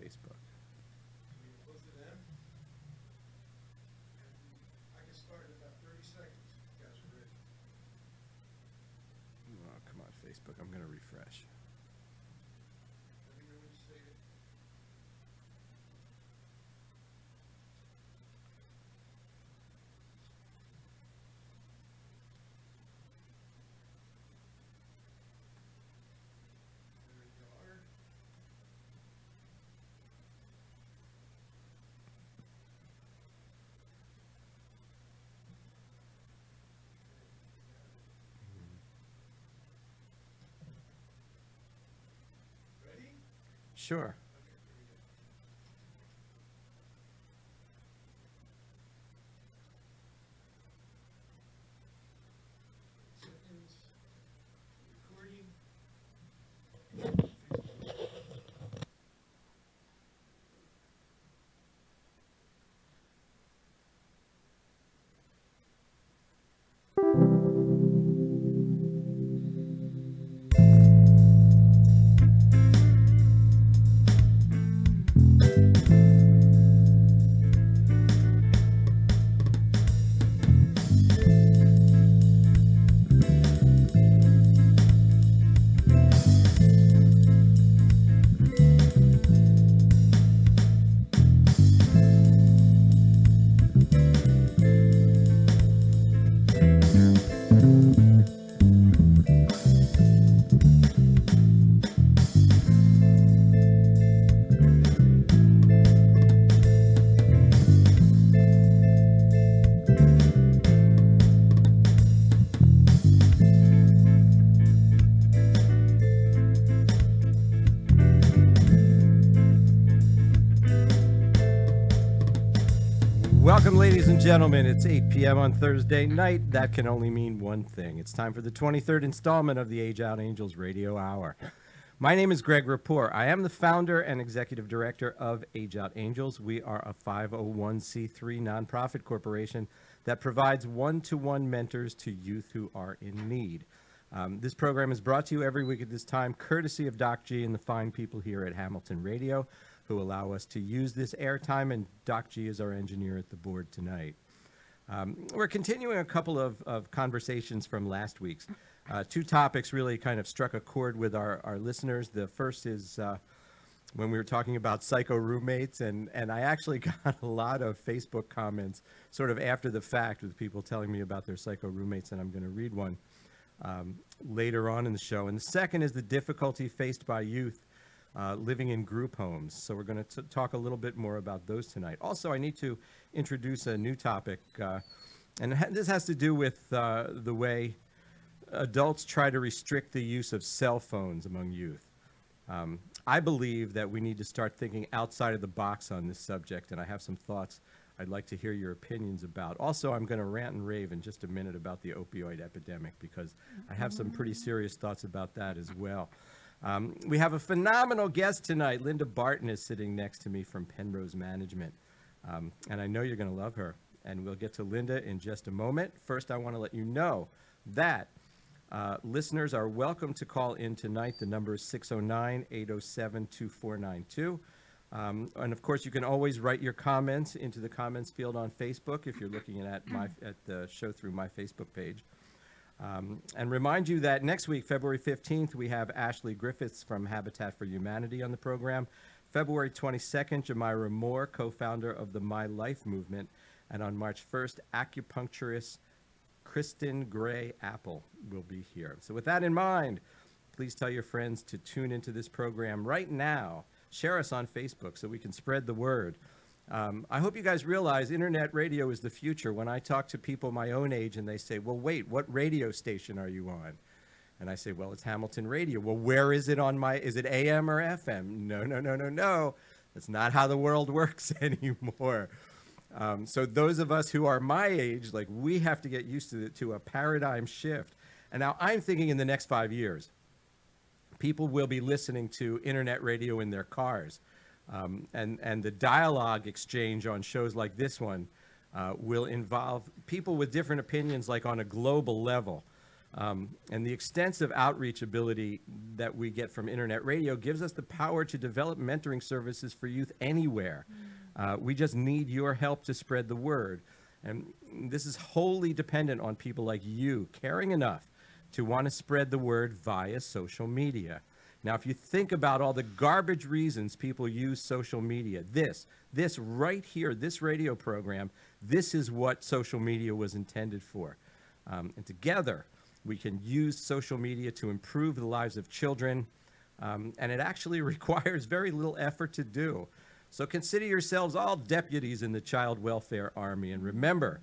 Facebook. Both of them. And I can start in about 30 seconds. You guys are ready. Oh, come on, Facebook. I'm going to refresh. Let me know when you say it. There you are. Ready? Sure. Okay, here we go. Seconds. Recording. Welcome, ladies and gentlemen. It's 8 p.m. on Thursday night. That can only mean one thing. It's time for the 23rd installment of the Age Out Angels Radio Hour. My name is Greg Rapport. I am the founder and executive director of Age Out Angels. We are a 501c3 nonprofit corporation that provides one-to-one mentors to youth who are in need. This program is brought to you every week at this time, courtesy of Doc G and the fine people here at Hamilton Radio, who allow us to use this airtime, and Doc G is our engineer at the board tonight. We're continuing a couple of conversations from last week's. Two topics really kind of struck a chord with our listeners. The first is when we were talking about psycho roommates, and I actually got a lot of Facebook comments sort of after the fact with people telling me about their psycho roommates, and I'm going to read one later on in the show. And the second is the difficulty faced by youth living in group homes. So we're going to talk a little bit more about those tonight. Also, I need to introduce a new topic, and this has to do with the way adults try to restrict the use of cell phones among youth. I believe that we need to start thinking outside of the box on this subject, and I have some thoughts I'd like to hear your opinions about. Also, I'm going to rant and rave in just a minute about the opioid epidemic, because I have some pretty serious thoughts about that as well. We have a phenomenal guest tonight. Linda Barton is sitting next to me from Penrose Management, and I know you're going to love her, and we'll get to Linda in just a moment. First, I want to let you know that listeners are welcome to call in tonight. The number is 609-807-2492. And of course, you can always write your comments into the comments field on Facebook if you're looking at the show through my Facebook page. And remind you that next week, February 15th, we have Ashley Griffiths from Habitat for Humanity on the program. February 22nd, Jamira Moore, co-founder of the My Life movement. And on March 1st, acupuncturist Kristen Gray Apple will be here. So with that in mind, please tell your friends to tune into this program right now. Share us on Facebook so we can spread the word. I hope you guys realize internet radio is the future. When I talk to people my own age and they say, well, wait, what radio station are you on? And I say, well, it's Hamilton Radio. Well, where is it on is it AM or FM? No. That's not how the world works anymore. So those of us who are my age, like, we have to get used to a paradigm shift. And now I'm thinking in the next 5 years, people will be listening to internet radio in their cars. And the dialogue exchange on shows like this one will involve people with different opinions, like on a global level. And the extensive outreach ability that we get from internet radio gives us the power to develop mentoring services for youth anywhere. We just need your help to spread the word. And this is wholly dependent on people like you caring enough to want to spread the word via social media. Now, if you think about all the garbage reasons people use social media, this right here, this radio program, this is what social media was intended for. And together, we can use social media to improve the lives of children, and it actually requires very little effort to do. So consider yourselves all deputies in the Child Welfare Army, and remember,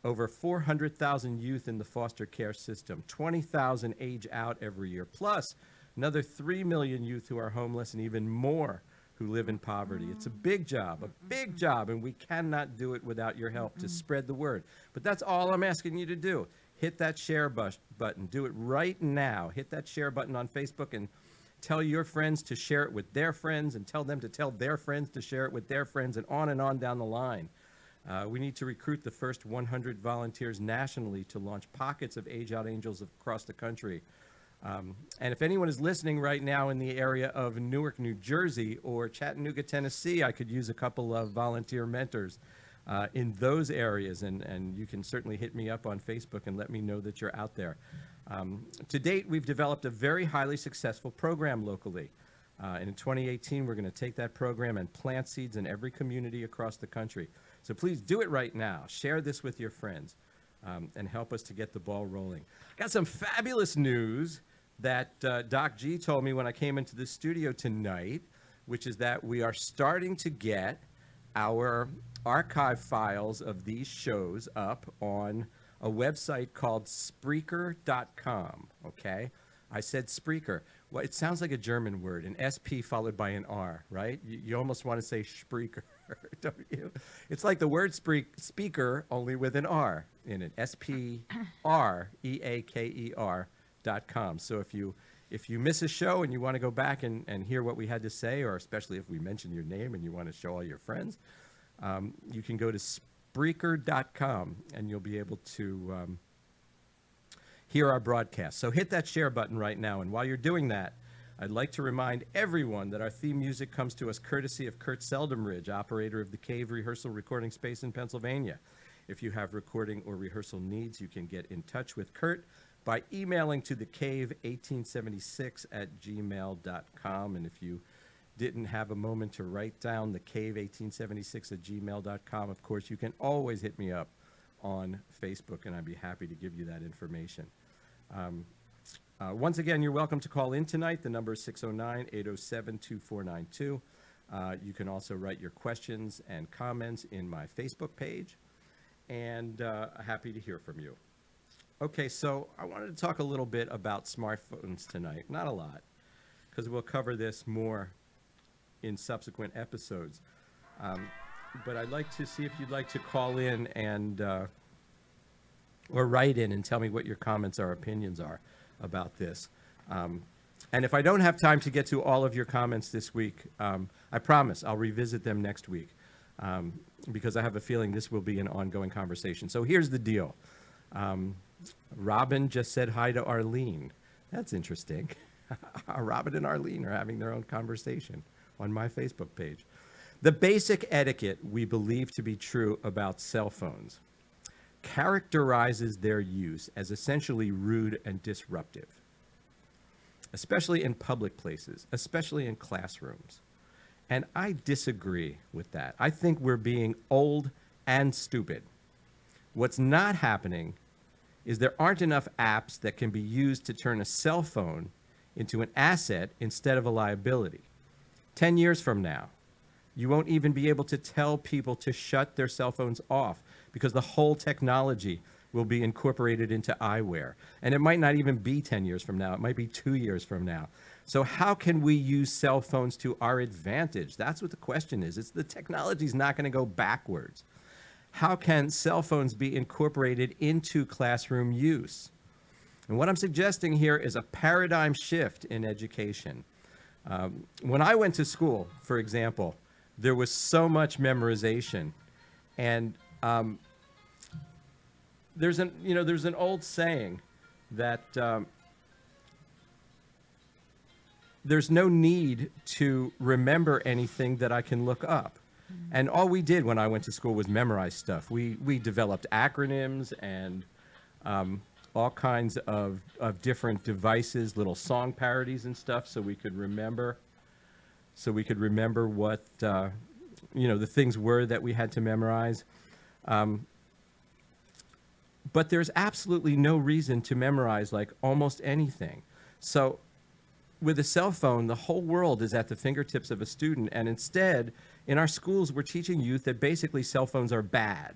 over 400,000 youth in the foster care system, 20,000 age out every year, plus another 3 million youth who are homeless and even more who live in poverty. It's a big job, and we cannot do it without your help to spread the word. But that's all I'm asking you to do. Hit that share button. Do it right now. Hit that share button on Facebook and tell your friends to share it with their friends, and tell them to tell their friends to share it with their friends, and on down the line. We need to recruit the first 100 volunteers nationally to launch pockets of Age Out Angels across the country. And if anyone is listening right now in the area of Newark, New Jersey, or Chattanooga, Tennessee, I could use a couple of volunteer mentors in those areas, and you can certainly hit me up on Facebook and let me know that you're out there. To date, we've developed a very highly successful program locally. And in 2018, we're going to take that program and plant seeds in every community across the country. So please do it right now. Share this with your friends and help us to get the ball rolling. Got some fabulous news that Doc G told me when I came into the studio tonight, which is that we are starting to get our archive files of these shows up on a website called Spreaker.com, okay? I said Spreaker. Well, it sounds like a German word, an SP followed by an R, right? You almost want to say Spreaker, don't you? It's like the word speaker, only with an R in it, SPREAKER.com. So if you miss a show and you want to go back and hear what we had to say, or especially if we mention your name and you want to show all your friends, you can go to Spreaker.com and you'll be able to hear our broadcast. So hit that share button right now. And while you're doing that, I'd like to remind everyone that our theme music comes to us courtesy of Kurt Seldomridge, operator of the Cave Rehearsal Recording Space in Pennsylvania. If you have recording or rehearsal needs, you can get in touch with Kurt by emailing to thecave1876@gmail.com. And if you didn't have a moment to write down thecave1876@gmail.com, of course, you can always hit me up on Facebook, and I'd be happy to give you that information. Once again, you're welcome to call in tonight. The number is 609-807-2492. You can also write your questions and comments in my Facebook page, and happy to hear from you. Okay, so I wanted to talk a little bit about smartphones tonight. Not a lot, because we'll cover this more in subsequent episodes. But I'd like to see if you'd like to call in and or write in and tell me what your comments or opinions are about this. And if I don't have time to get to all of your comments this week, I promise I'll revisit them next week, because I have a feeling this will be an ongoing conversation. So here's the deal. Robin just said hi to Arlene. That's interesting. Robin and Arlene are having their own conversation on my Facebook page. The basic etiquette we believe to be true about cell phones characterizes their use as essentially rude and disruptive, especially in public places, especially in classrooms. And I disagree with that. I think we're being old and stupid. What's not happening is there aren't enough apps that can be used to turn a cell phone into an asset instead of a liability. 10 years from now, you won't even be able to tell people to shut their cell phones off because the whole technology will be incorporated into eyewear. And it might not even be 10 years from now. It might be 2 years from now. So how can we use cell phones to our advantage? That's what the question is. It's the technology's not going to go backwards. How can cell phones be incorporated into classroom use? And what I'm suggesting here is a paradigm shift in education. When I went to school, for example, there was so much memorization, and there's an old saying that there's no need to remember anything that I can look up. And all we did when I went to school was memorize stuff. We developed acronyms and all kinds of different devices, little song parodies and stuff, so we could remember. So we could remember what the things were that we had to memorize. But there's absolutely no reason to memorize like almost anything. So with a cell phone, the whole world is at the fingertips of a student, and instead, in our schools, we're teaching youth that basically cell phones are bad,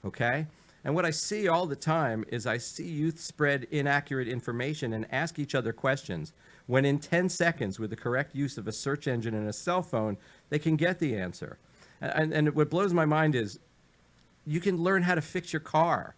okay? And what I see all the time is I see youth spread inaccurate information and ask each other questions, when in 10 seconds, with the correct use of a search engine and a cell phone, they can get the answer. And what blows my mind is you can learn how to fix your car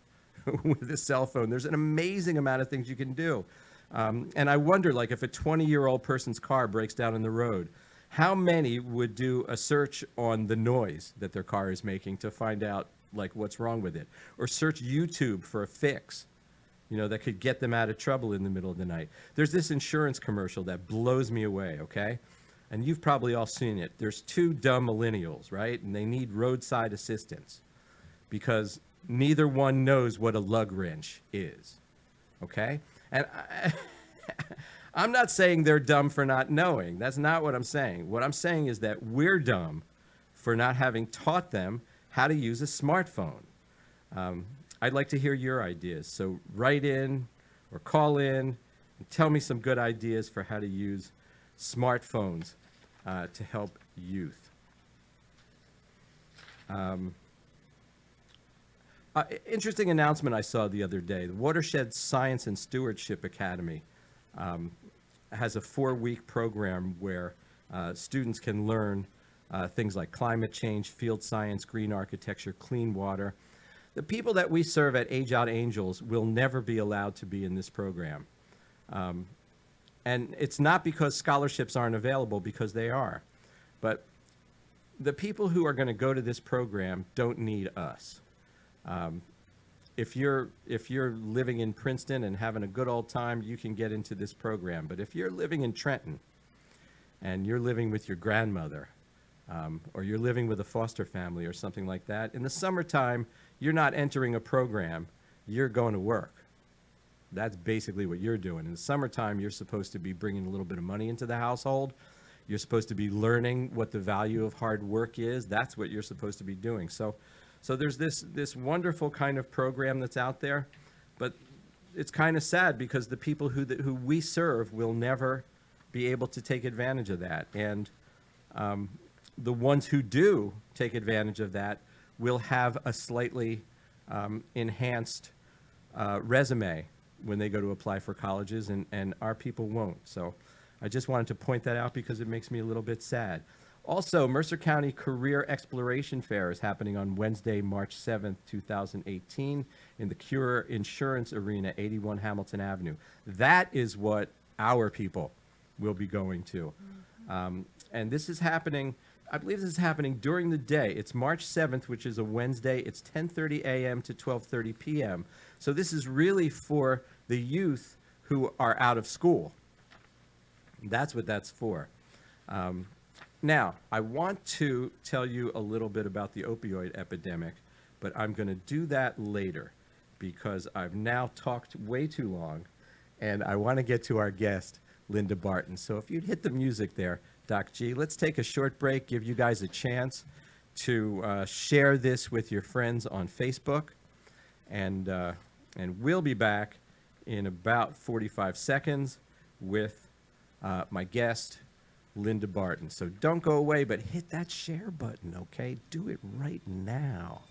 with a cell phone. There's an amazing amount of things you can do. And I wonder, like, if a 20-year-old person's car breaks down in the road, how many would do a search on the noise that their car is making to find out, like, what's wrong with it? Or search YouTube for a fix, that could get them out of trouble in the middle of the night. There's this insurance commercial that blows me away, okay? And you've probably all seen it. There's two dumb millennials, right? And they need roadside assistance because neither one knows what a lug wrench is, okay? And I'm not saying they're dumb for not knowing. That's not what I'm saying. What I'm saying is that we're dumb for not having taught them how to use a smartphone. I'd like to hear your ideas. So write in or call in and tell me some good ideas for how to use smartphones to help youth. Interesting announcement I saw the other day. The Watershed Science and Stewardship Academy has a 4-week program where students can learn things like climate change, field science, green architecture, clean water. The people that we serve at Age Out Angels will never be allowed to be in this program. And it's not because scholarships aren't available, because they are. But the people who are going to go to this program don't need us. If you're living in Princeton and having a good old time, you can get into this program. But if you're living in Trenton and you're living with your grandmother, or you're living with a foster family or something like that, in the summertime, you're not entering a program, you're going to work. That's basically what you're doing. In the summertime, you're supposed to be bringing a little bit of money into the household. You're supposed to be learning what the value of hard work is. That's what you're supposed to be doing. So there's this wonderful kind of program that's out there, but it's kind of sad because the people who we serve will never be able to take advantage of that. And the ones who do take advantage of that will have a slightly enhanced resume when they go to apply for colleges, and our people won't. So I just wanted to point that out because it makes me a little bit sad. Also, Mercer County Career Exploration Fair is happening on Wednesday, March 7th, 2018 in the Cure Insurance Arena, 81 Hamilton Avenue. That is what our people will be going to. And this is happening, I believe this is happening during the day. It's March 7th, which is a Wednesday. It's 10:30 a.m. to 12:30 p.m. So this is really for the youth who are out of school. That's what that's for. Now, I want to tell you a little bit about the opioid epidemic, but I'm going to do that later because I've now talked way too long, and I want to get to our guest, Linda Barton. So if you'd hit the music there, Doc G, let's take a short break, give you guys a chance to share this with your friends on Facebook, and we'll be back in about 45 seconds with my guest, Linda Barton. So don't go away, but hit that share button, okay? Do it right now.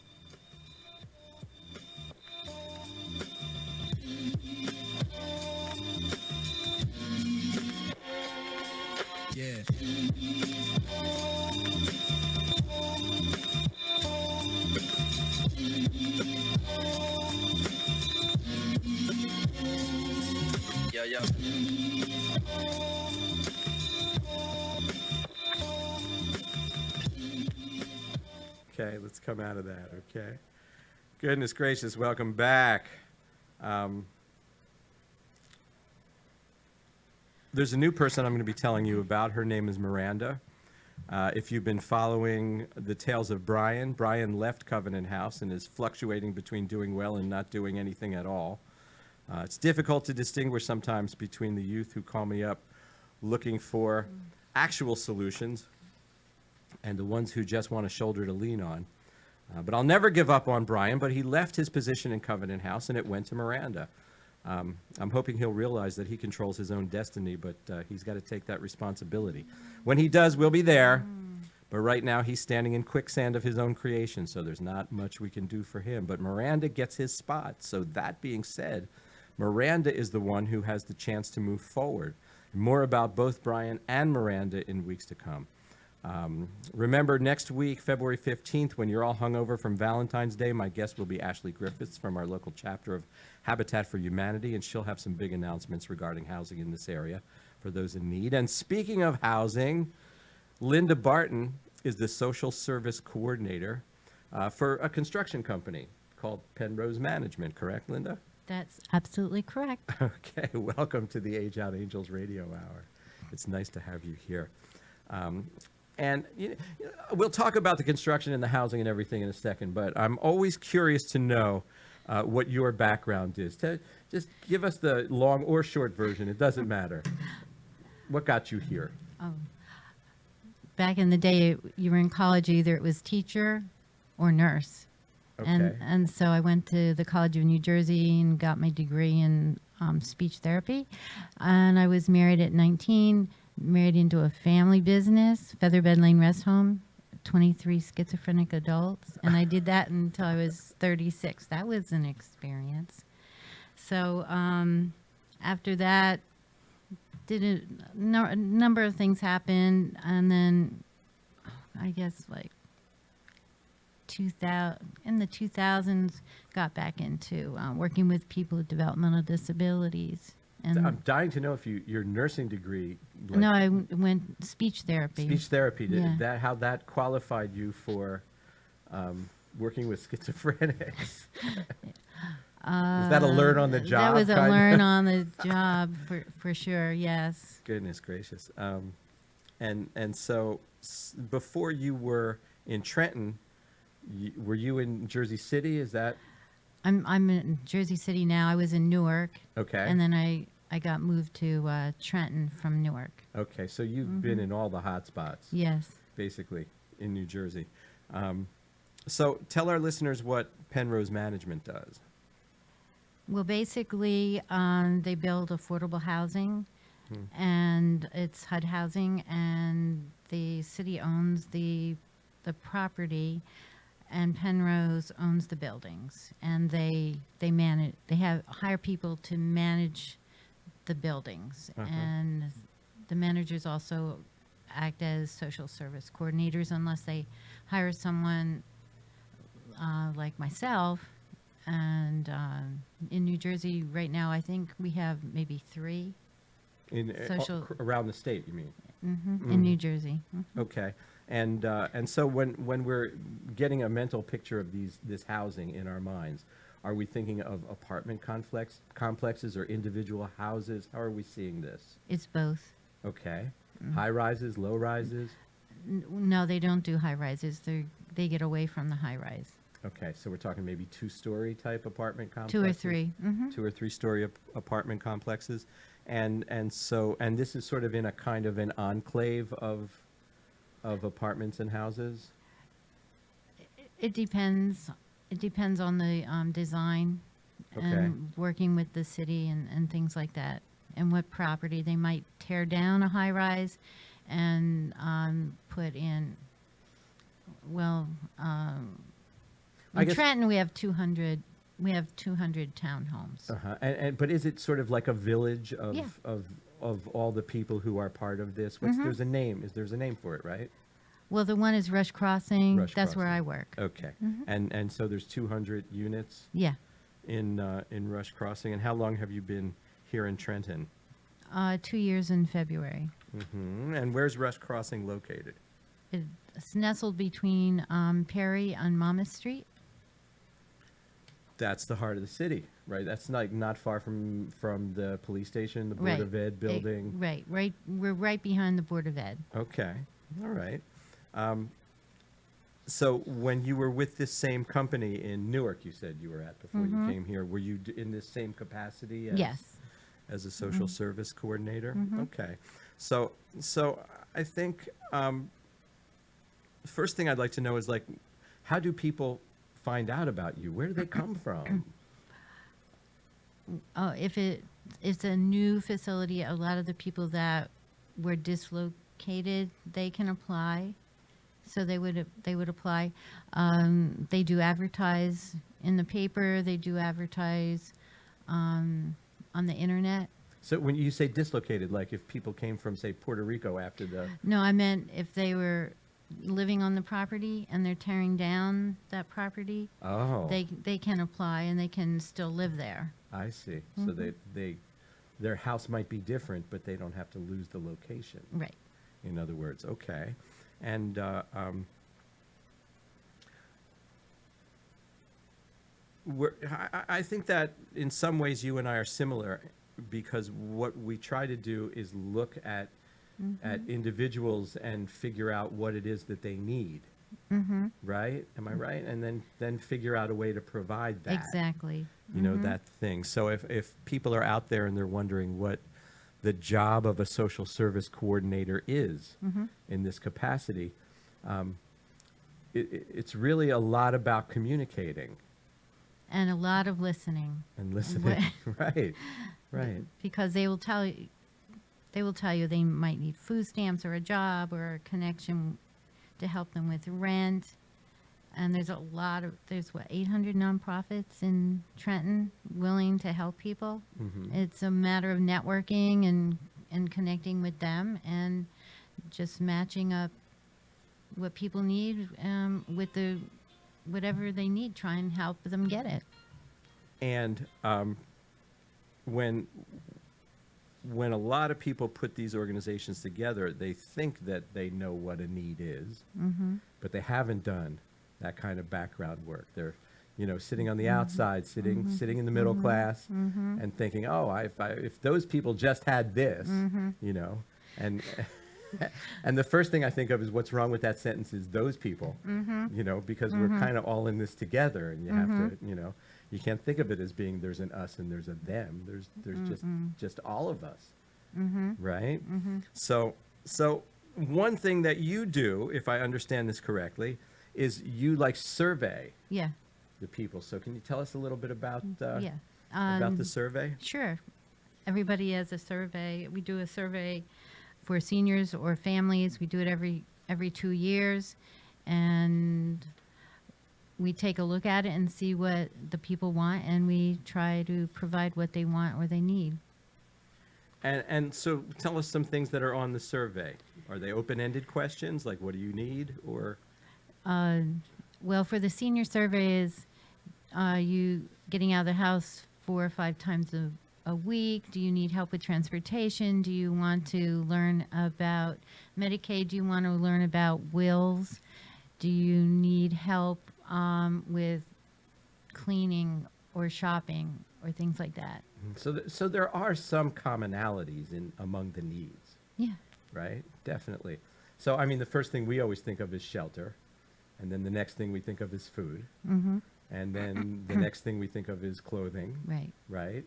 Yeah. Yeah. Okay, let's come out of that, okay? Goodness gracious, welcome back. there's a new person I'm going to be telling you about. Her name is Miranda. If you've been following the tales of Brian, Brian left Covenant House and is fluctuating between doing well and not doing anything at all. It's difficult to distinguish sometimes between the youth who call me up looking for actual solutions and the ones who just want a shoulder to lean on. But I'll never give up on Brian, but he left his position in Covenant House and it went to Miranda. I'm hoping he'll realize that he controls his own destiny, but he's got to take that responsibility. When he does, we'll be there. But right now, he's standing in quicksand of his own creation, so there's not much we can do for him. But Miranda gets his spot. So that being said, Miranda is the one who has the chance to move forward. More about both Brian and Miranda in weeks to come. Remember, next week, February 15th, when you're all hungover from Valentine's Day, my guest will be Ashley Griffiths from our local chapter of Habitat for Humanity, and she'll have some big announcements regarding housing in this area for those in need. And speaking of housing, Linda Barton is the social service coordinator for a construction company called Penrose Management, correct, Linda? That's absolutely correct. Okay, welcome to the Age Out Angels Radio Hour. It's nice to have you here. And we'll talk about the construction and the housing and everything in a second, but I'm always curious to know what your background is. Just give us the long or short version. It doesn't matter. What got you here? Oh. Back in the day, you were in college, either it was teacher or nurse. Okay. And so I went to the College of New Jersey and got my degree in speech therapy. And I was married at 19. Married into a family business, Featherbed Lane Rest Home, 23 schizophrenic adults. And I did that until I was 36. That was an experience. So after that, a number of things happened. And then I guess like in the 2000s, got back into working with people with developmental disabilities. And I'm dying to know if your nursing degree. Like, no, I went speech therapy. Speech therapy. Yeah. How that qualified you for working with schizophrenics? Was that a learn on the job? That was a kind learn of? on the job for sure. Yes. Goodness gracious. And so before you were in Trenton, were you in Jersey City? Is that? I'm in Jersey City now. I was in Newark. Okay. And then I got moved to Trenton from Newark. Okay, so you've been in all the hot spots. Yes. Basically, in New Jersey. So tell our listeners what Penrose Management does. Well, basically, they build affordable housing, and it's HUD housing, and the city owns the property. And Penrose owns the buildings, and they manage. They hire people to manage the buildings, and the managers also act as social service coordinators unless they hire someone like myself. And in New Jersey right now, I think we have maybe 3 In social around the state, you mean? in New Jersey. Okay. And so when we're getting a mental picture of this housing in our minds, are we thinking of apartment complexes or individual houses? How are we seeing this? It's both. Okay. High rises, low rises? No, they don't do high rises. They get away from the high rise. Okay, so we're talking maybe 2-story type apartment complexes? 2 or 3. 2 or 3-story apartment complexes. And this is sort of in a kind of an enclave of apartments and houses? It depends. It depends on the design and working with the city and things like that, and what property. They might tear down a high rise and put in. Well, in Trenton we have 200. We have 200 townhomes. But is it sort of like a village of Yeah. of all the people who are part of this? There's a name. There's a name for it, right? Well, the one is Rush Crossing. Rush That's where Crossing. I work. Okay. And so there's 200 units Yeah. in Rush Crossing. And how long have you been here in Trenton? 2 years in February. And where's Rush Crossing located? It's nestled between Perry and Monmouth Street. That's the heart of the city. right? That's like not far from the police station, the Board Right. of Ed building. Right. We're right behind the Board of Ed. Okay, all right. So when you were with this same company in Newark, you said you were at before you came here, were you in this same capacity as, Yes. as a social service coordinator? Okay. So I think the first thing I'd like to know is, like, how do people find out about you? Where do they come from? Oh, if it's a new facility, a lot of the people that were dislocated, they can apply. So they would apply. They do advertise in the paper. They do advertise on the internet. So when you say dislocated, like if people came from, say, Puerto Rico after the... No, I meant if they were living on the property and they're tearing down that property, Oh, they can apply and they can still live there. I see. So their house might be different, but they don't have to lose the location. Right. In other words, okay. And I think that in some ways you and I are similar, because what we try to do is look at individuals and figure out what it is that they need. Right? Am I right? And then figure out a way to provide that. Exactly. You know, that thing. So if people are out there and they're wondering what the job of a social service coordinator is in this capacity, it's really a lot about communicating And a lot of listening. and listening. Right, right. Because they will tell you they might need food stamps or a job or a connection to help them with rent. And there's 800 nonprofits in Trenton willing to help people. It's a matter of networking and connecting with them and just matching up what people need with whatever they need, try and help them get it. And when a lot of people put these organizations together, they think that they know what a need is, but they haven't done that kind of background work. They're, sitting on the outside, sitting in the middle class, and thinking, oh, if those people just had this, and and the first thing I think of is what's wrong with that sentence is those people, because we're kind of all in this together, and you have to, you can't think of it as being there's an us and there's a them. There's just all of us, right? So one thing that you do, if I understand this correctly, is you survey Yeah. the people. So can you tell us a little bit about Yeah. about the survey? Sure. Everybody has a survey. We do a survey for seniors or families. We do it every 2 years, and we take a look at it and see what the people want, and we try to provide what they want or they need. And so tell us some things that are on the survey. Are they open-ended questions, like what do you need, or? Well, for the senior surveys, you getting out of the house 4 or 5 times a week? Do you need help with transportation? Do you want to learn about Medicaid? Do you want to learn about wills? Do you need help with cleaning or shopping or things like that? So there are some commonalities among the needs, Yeah. right? Definitely. So, I mean, the first thing we always think of is shelter, and then the next thing we think of is food, and then the next thing we think of is clothing, Right. right?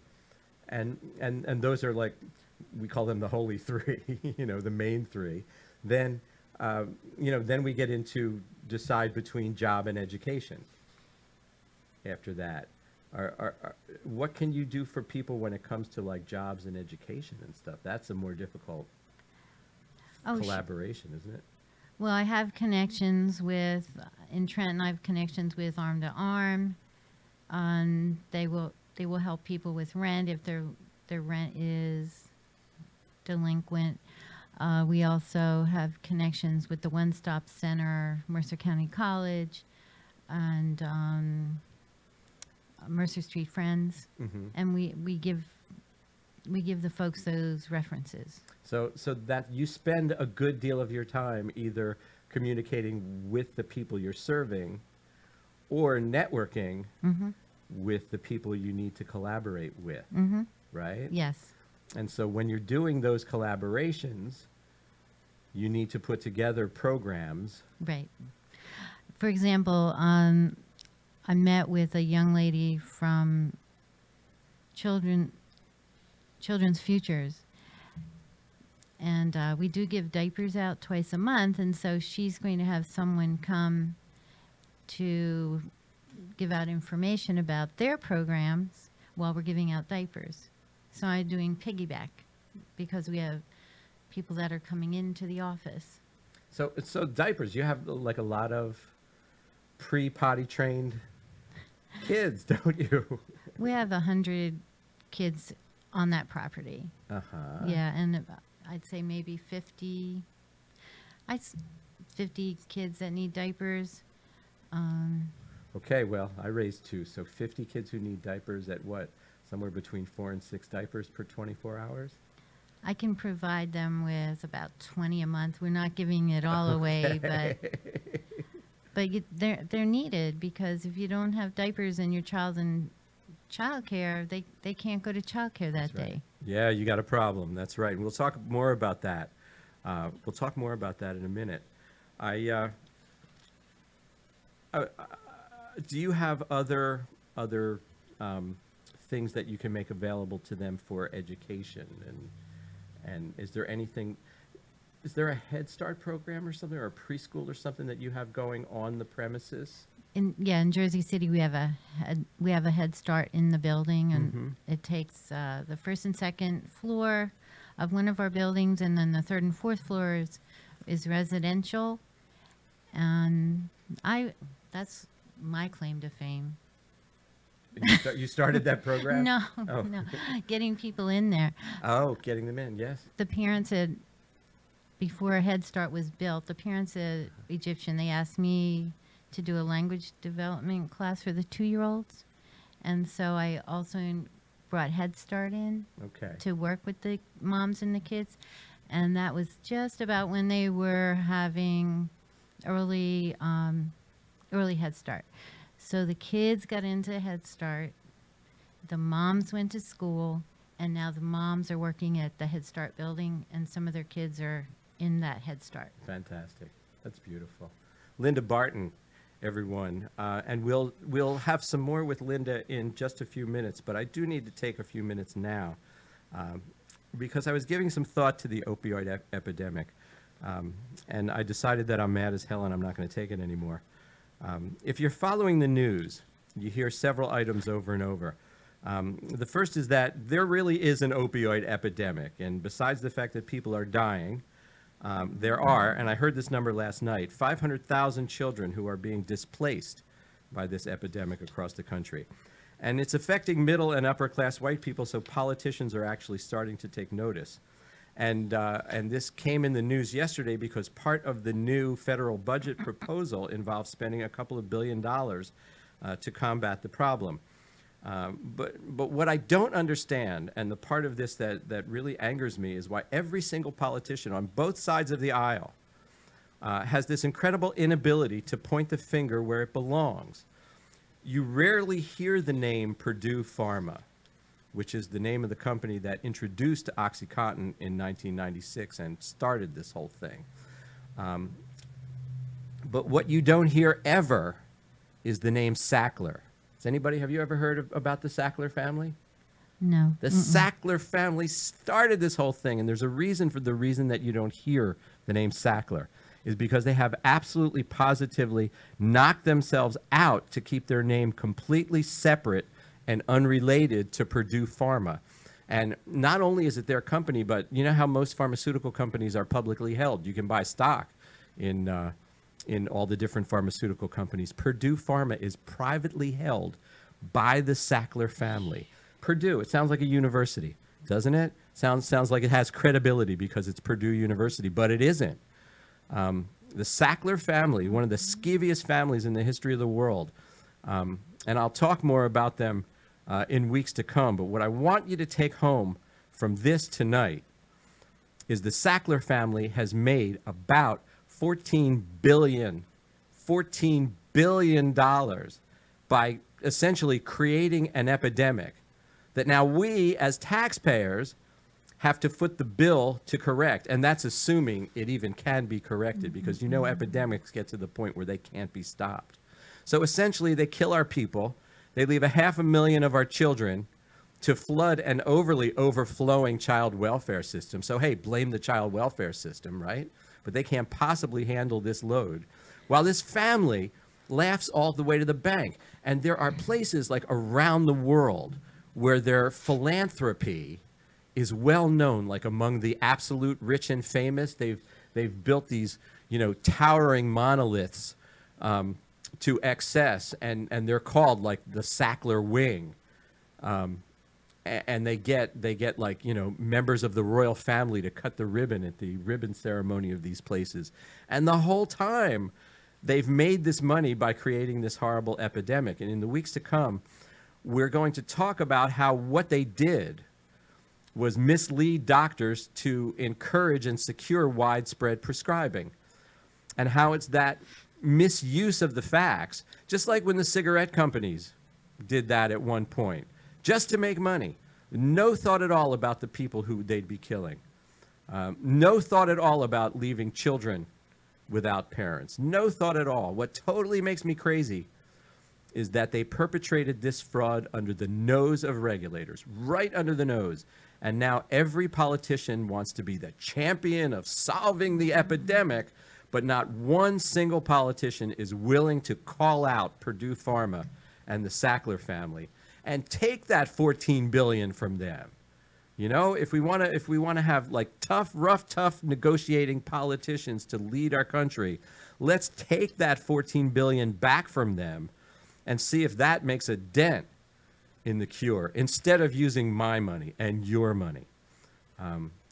And those are we call them the holy three, the main three. Then, then we get into decide between job and education. After that, what can you do for people when it comes to jobs and education and stuff? That's a more difficult collaboration, isn't it? Well, I have connections in Trenton, I have connections with Arm to Arm. They will help people with rent if their rent is delinquent. We also have connections with the One Stop Center, Mercer County College, and Mercer Street Friends, and we give the folks those references. So that you spend a good deal of your time either communicating with the people you're serving or networking with the people you need to collaborate with, right? Yes. And so when you're doing those collaborations, you need to put together programs. Right. For example, I met with a young lady from Children's Futures, and we do give diapers out twice a month, and so she's going to have someone come to give out information about their programs while we're giving out diapers. So I'm doing piggyback because we have people that are coming into the office. So diapers, you have like a lot of pre-potty trained kids, don't you? We have 100 kids on that property. Uh-huh. Yeah, and I'd say maybe 50 kids that need diapers. Okay, well, I raised 2, so 50 kids who need diapers at what? Somewhere between 4 and 6 diapers per 24 hours? I can provide them with about 20 a month. We're not giving it all away, but they're needed, because if you don't have diapers and your child's in childcare, they can't go to childcare that day. Yeah, you got a problem. That's right. And we'll talk more about that. We'll talk more about that in a minute. Do you have other things that you can make available to them for education? And is there anything? Is there a Head Start program or something, or a preschool or something that you have going on the premises? In Jersey City, we have a Head Start in the building, and it takes the first and second floor of one of our buildings, and then the third and fourth floors is residential. And that's my claim to fame. You started that program? No, Oh. no, getting people in there. Oh, getting them in, yes. The parents had, before Head Start was built, the parents at Egyptian, they asked me to do a language development class for the 2-year-olds. And so I also brought Head Start in to work with the moms and the kids. And that was just about when they were having early Head Start. So the kids got into Head Start, the moms went to school, and now the moms are working at the Head Start building, and some of their kids are in that Head Start. Fantastic. That's beautiful. Linda Barton, everyone. And we'll have some more with Linda in just a few minutes, but I do need to take a few minutes now because I was giving some thought to the opioid epidemic, and I decided that I'm mad as hell and I'm not going to take it anymore. If you're following the news, you hear several items over and over. The first is that there really is an opioid epidemic, and besides the fact that people are dying, there are, and I heard this number last night, 500,000 children who are being displaced by this epidemic across the country. And it's affecting middle and upper class white people, so politicians are actually starting to take notice. And this came in the news yesterday because part of the new federal budget proposal involves spending a couple of $2 billion to combat the problem. But what I don't understand, and the part of this that really angers me, is why every single politician on both sides of the aisle has this incredible inability to point the finger where it belongs. You rarely hear the name Purdue Pharma, which is the name of the company that introduced OxyContin in 1996 and started this whole thing. But what you don't hear ever is the name Sackler. Have you ever heard about the Sackler family? No. The Sackler family started this whole thing, and there's a reason for the reason that you don't hear the name Sackler is because they have absolutely positively knocked themselves out to keep their name completely separate and unrelated to Purdue Pharma. And not only is it their company, but you know how most pharmaceutical companies are publicly held. You can buy stock in all the different pharmaceutical companies. Purdue Pharma is privately held by the Sackler family. Purdue, it sounds like a university, doesn't it? Sounds like it has credibility because it's Purdue University, but it isn't. The Sackler family, one of the skeeviest families in the history of the world, and I'll talk more about them in weeks to come, but what I want you to take home from this tonight is the Sackler family has made about $14 billion by essentially creating an epidemic that now we as taxpayers have to foot the bill to correct. And that's assuming it even can be corrected, because you know epidemics get to the point where they can't be stopped. So essentially they kill our people. They leave 500,000 of our children to flood an overflowing child welfare system. So hey, blame the child welfare system, right? But they can't possibly handle this load. While this family laughs all the way to the bank. And there are places like around the world where their philanthropy is well known, like among the absolute rich and famous. They've built these, you know, towering monoliths to excess, and they're called like the Sackler Wing. And they get like, you know, members of the royal family to cut the ribbon at the ribbon ceremony of these places. And the whole time they've made this money by creating this horrible epidemic. And in the weeks to come, we're going to talk about how what they did was mislead doctors to encourage and secure widespread prescribing, and how it's that misuse of the facts, just like when the cigarette companies did that at one point, just to make money. No thought at all about the people who they'd be killing. No thought at all about leaving children without parents. No thought at all. What totally makes me crazy is that they perpetrated this fraud under the nose of regulators, right under the nose. And now every politician wants to be the champion of solving the epidemic, but not one single politician is willing to call out Purdue Pharma and the Sackler family and take that $14 billion from them. You know, if we want to have like tough negotiating politicians to lead our country, let's take that $14 billion back from them and see if that makes a dent in the cure, instead of using my money and your money.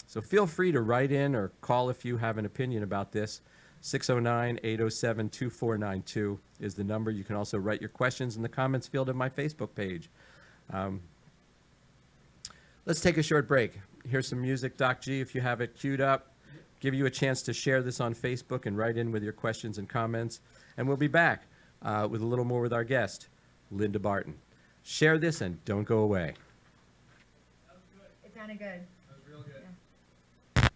So feel free to write in or call if you have an opinion about this. 609-807-2492 is the number. You can also write your questions in the comments field of my Facebook page. Let's take a short break. Here's some music, Doc G, if you have it queued up. Give you a chance to share this on Facebook and write in with your questions and comments. And we'll be back with a little more with our guest, Linda Barton. Share this and don't go away. That was good. It sounded good. That was real good. Yeah.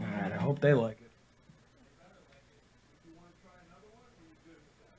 All right, I hope they like it. You better like it. If you want to try another one, are you good with that?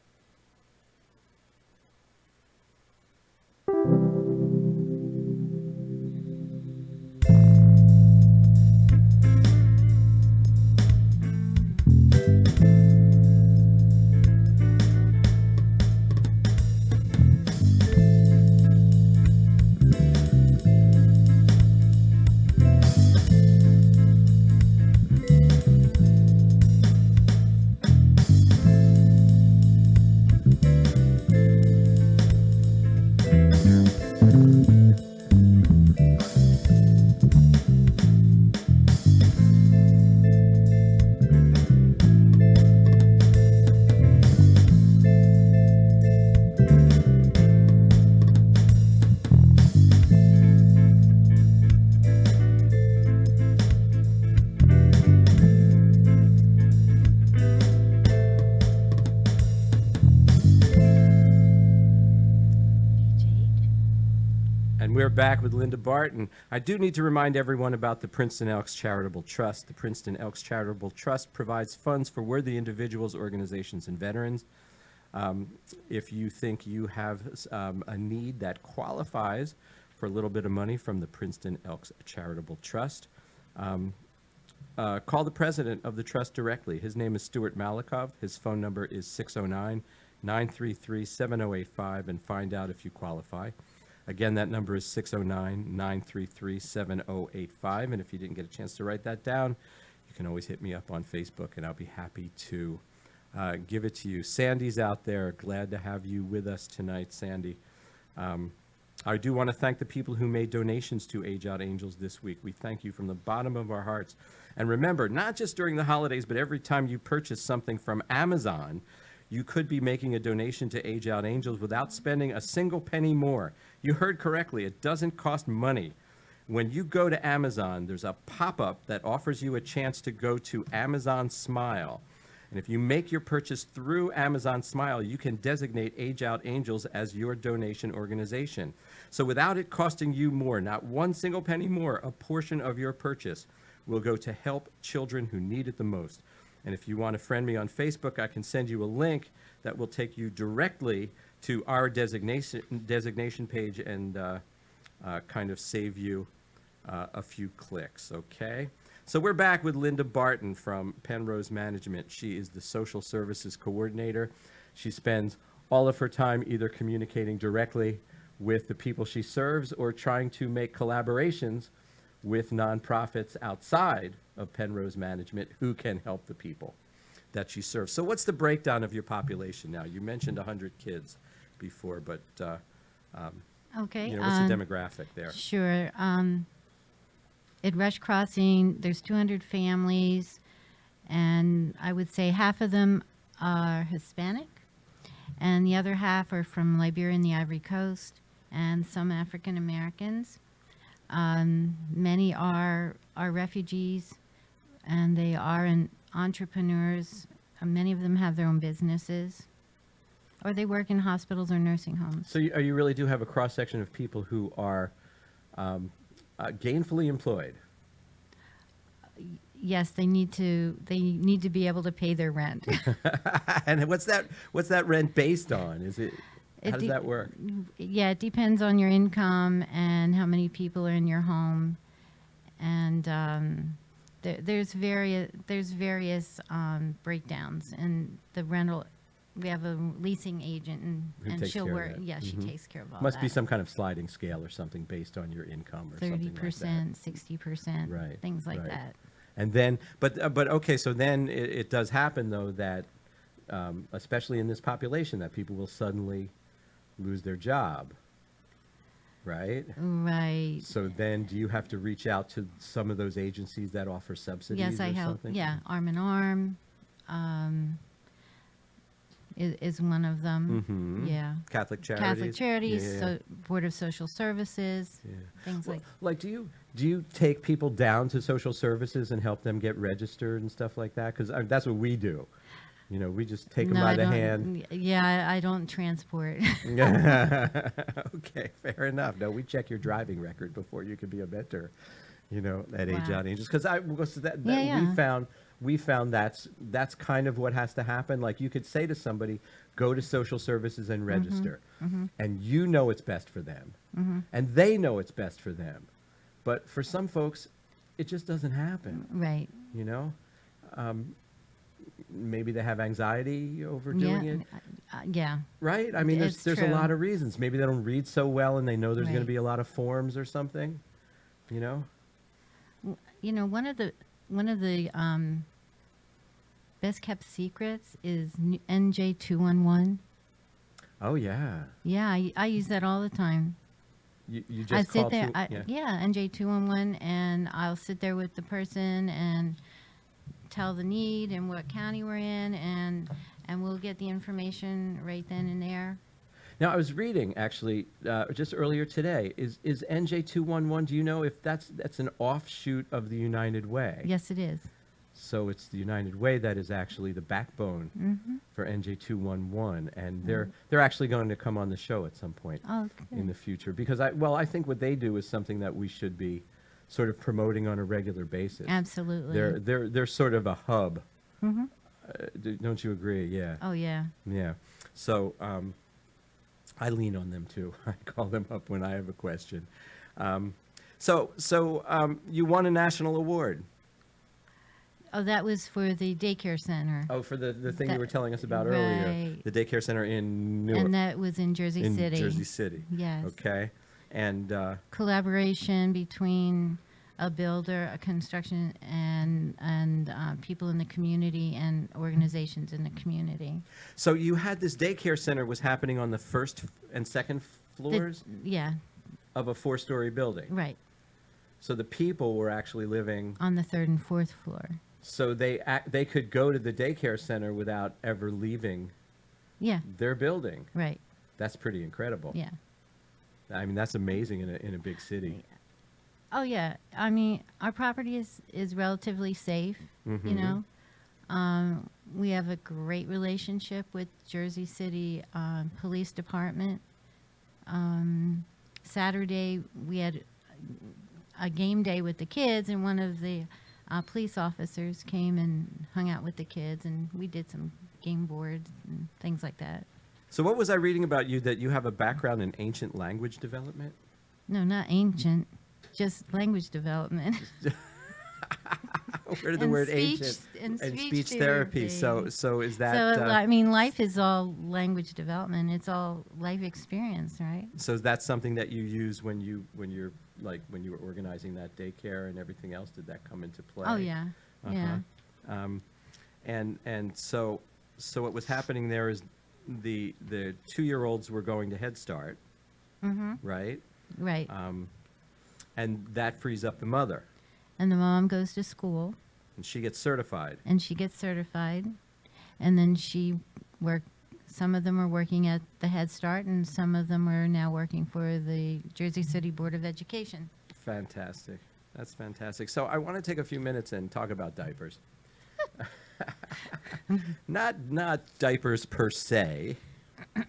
We're back with Linda Barton. I do need to remind everyone about the Princeton Elks Charitable Trust. The Princeton Elks Charitable Trust provides funds for worthy individuals, organizations, and veterans. If you think you have a need that qualifies for a little bit of money from the Princeton Elks Charitable Trust, call the president of the trust directly. His name is Stuart Malakov. His phone number is 609-933-7085, and find out if you qualify. Again, that number is 609-933-7085. And if you didn't get a chance to write that down, you can always hit me up on Facebook, and I'll be happy to give it to you. Sandy's out there. Glad to have you with us tonight, Sandy. I do want to thank the people who made donations to Age Out Angels this week. We thank you from the bottom of our hearts. And remember, not just during the holidays, but every time you purchase something from Amazon, you could be making a donation to Age Out Angels without spending a single penny more. You heard correctly. It doesn't cost money. When you go to Amazon, there's a pop-up that offers you a chance to go to Amazon Smile. And if you make your purchase through Amazon Smile, you can designate Age Out Angels as your donation organization. So without it costing you more, not one single penny more, a portion of your purchase will go to help children who need it the most. And if you want to friend me on Facebook, I can send you a link that will take you directly to our designation page and kind of save you a few clicks, okay? So we're back with Linda Barton from Penrose Management. She is the social services coordinator. She spends all of her time either communicating directly with the people she serves or trying to make collaborations with nonprofits outside of Penrose Management who can help the people that she serves. So what's the breakdown of your population now? You mentioned 100 kids before, but Okay. you know, what's the demographic there? Sure. At Rush Crossing, there's 200 families, and I would say half of them are Hispanic, and the other half are from Liberia and the Ivory Coast, and some African Americans. Many are refugees, and they are entrepreneurs. Many of them have their own businesses, or they work in hospitals or nursing homes. So you really do have a cross-section of people who are gainfully employed. Yes, they need to be able to pay their rent. And what's that rent based on? Is it how does that work? Yeah, it depends on your income and how many people are in your home, and there's various breakdowns. And the rental, we have a leasing agent, and she'll work. Yeah, she takes care of all that. Must be some kind of sliding scale or something based on your income or something like that. 30%, 60%, Right, things like right. that. And then, but okay, so then it does happen though that, especially in this population, that people will suddenly lose their job, right? Right. So then, do you have to reach out to some of those agencies that offer subsidies? Yes, I or help. something? Yeah, Arm in Arm is one of them. Mhm. Yeah. Catholic Charities. Catholic Charities, Yeah, yeah, yeah. So Board of Social Services, Yeah. things Well, like. do you take people down to social services and help them get registered and stuff like that? Because that's what we do. You know, we just take them No, by I the don't- hand. Yeah, I don't transport. Okay, fair enough. No, we check your driving record before you can be a mentor. You know, at Age Wow. Out Angels, because Yeah, yeah. we found that's kind of what has to happen. Like you could say to somebody, go to social services and register, and you know it's best for them, and they know it's best for them, but for some folks, it just doesn't happen. Right. You know, maybe they have anxiety over doing it. Yeah. Right? I mean, It's there's a true. lot of reasons. Maybe they don't read so well and they know there's going to Right. be a lot of forms or something, you know? You know, one of the best kept secrets is NJ211. Oh, yeah. Yeah, I use that all the time. You just I sit call there, to, yeah, NJ211, and I'll sit there with the person and tell the need and what county we're in, and we'll get the information right then and there. Now, I was reading, actually, just earlier today, is NJ211, do you know if that's an offshoot of the United Way? Yes, it is. So it's the United Way that is actually the backbone for NJ211, and they're actually going to come on the show at some point Oh, in good. the future, because I think what they do is something that we should be sort of promoting on a regular basis. Absolutely. They're sort of a hub. Don't you agree? Yeah. Oh, yeah. Yeah. So I lean on them too. I call them up when I have a question. So you won a national award. Oh, that was for the daycare center. Oh, for the thing you That- were telling us about earlier, right. the daycare center in Newark, And that was in Jersey in City. Jersey City. Yes. Okay. And Collaboration between a builder, a construction, and people in the community and organizations in the community. so you had this daycare center was happening on the first and second floors Yeah, of a 4-story building. right. So the people were actually living. On the 3rd and 4th floor. So they could go to the daycare center without ever leaving Yeah, their building. right. That's pretty incredible. Yeah. I mean, that's amazing in a big city. Oh, yeah. I mean, our property is relatively safe, you know. We have a great relationship with Jersey City Police Department. Saturday, we had a game day with the kids, and one of the police officers came and hung out with the kids, and we did some game boards and things like that. So what was I reading about you, that you have a background in ancient language development? No, not ancient, just language development. Where did the And word speech- ancient and speech speech therapy? therapy. So is that So, I mean, life is all language development. It's all life experience, right? so is that something that you use when you were organizing that daycare and everything else? Did that come into play? Oh, yeah. Yeah. And so what was happening there is the 2-year-olds were going to Head Start, right? Right. And that frees up the mother, And the mom goes to school, and she gets certified. and she gets certified, and then some of them are working at the Head Start, and some of them are now working for the Jersey City Board of Education. Fantastic. That's fantastic. So I want to take a few minutes and talk about diapers. Not diapers per se,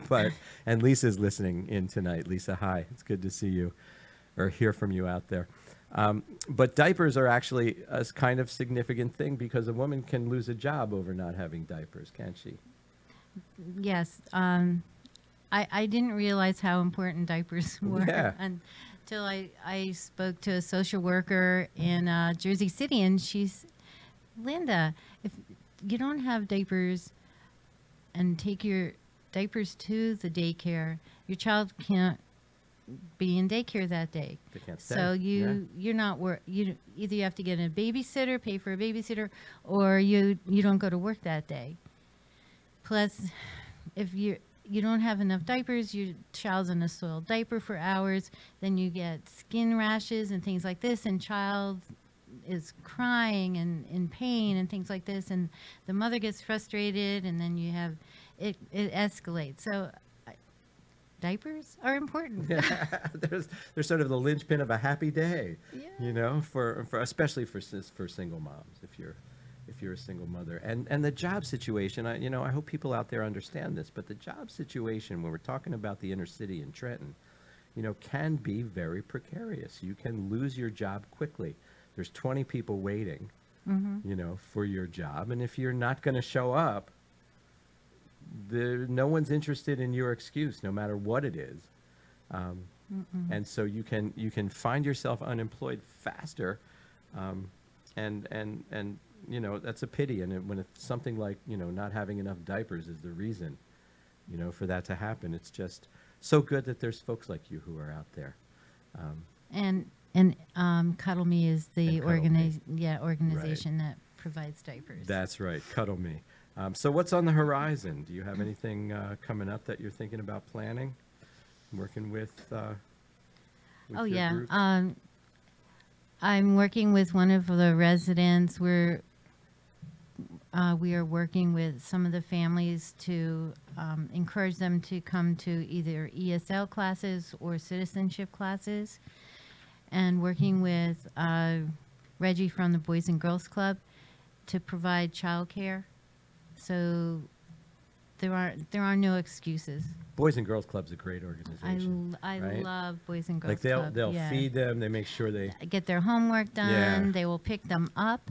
but, and Lisa's listening in tonight. Lisa, hi. It's good to see you or hear from you out there. But diapers are actually a kind of significant thing, because a woman can lose a job over not having diapers, can't she? Yes. I didn't realize how important diapers were Yeah. until I spoke to a social worker in Jersey City, and she's, Linda, if you don't have diapers and take your diapers to the daycare, your child can't be in daycare that day. They can't stay. So you're not you either you have to get a babysitter, pay for a babysitter, or you don't go to work that day. Plus, if you don't have enough diapers, your child's in a soiled diaper for hours, then you get skin rashes and things like this, and child is crying and in pain and things like this, and the mother gets frustrated, and then you have it escalates. So diapers are important. Yeah, they're sort of the linchpin of a happy day, Yeah. you know, for especially for single moms, if you're a single mother. And the job situation, I hope people out there understand this, but the job situation, when we're talking about the inner city in Trenton, can be very precarious. You can lose your job quickly. There's 20 people waiting, for your job, and if you're not going to show up, no one's interested in your excuse, no matter what it is. And so you can find yourself unemployed faster, and that's a pity. And when it's something like not having enough diapers is the reason for that to happen, it's just so good that there's folks like you who are out there. And Cuddle Me is the And Cuddle Me. organization that provides diapers. That's right, Cuddle Me. So what's on the horizon? Do you have anything coming up that you're thinking about planning, working with Oh, your yeah. group? I'm working with one of the residents. We are working with some of the families to encourage them to come to either ESL classes or citizenship classes, and working with Reggie from the Boys and Girls Club to provide childcare. So there are no excuses. Boys and Girls Club's a great organization. I right? love Boys and Girls Like Club. they'll yeah. feed them. They make sure they. Get their homework done. Yeah. They will pick them up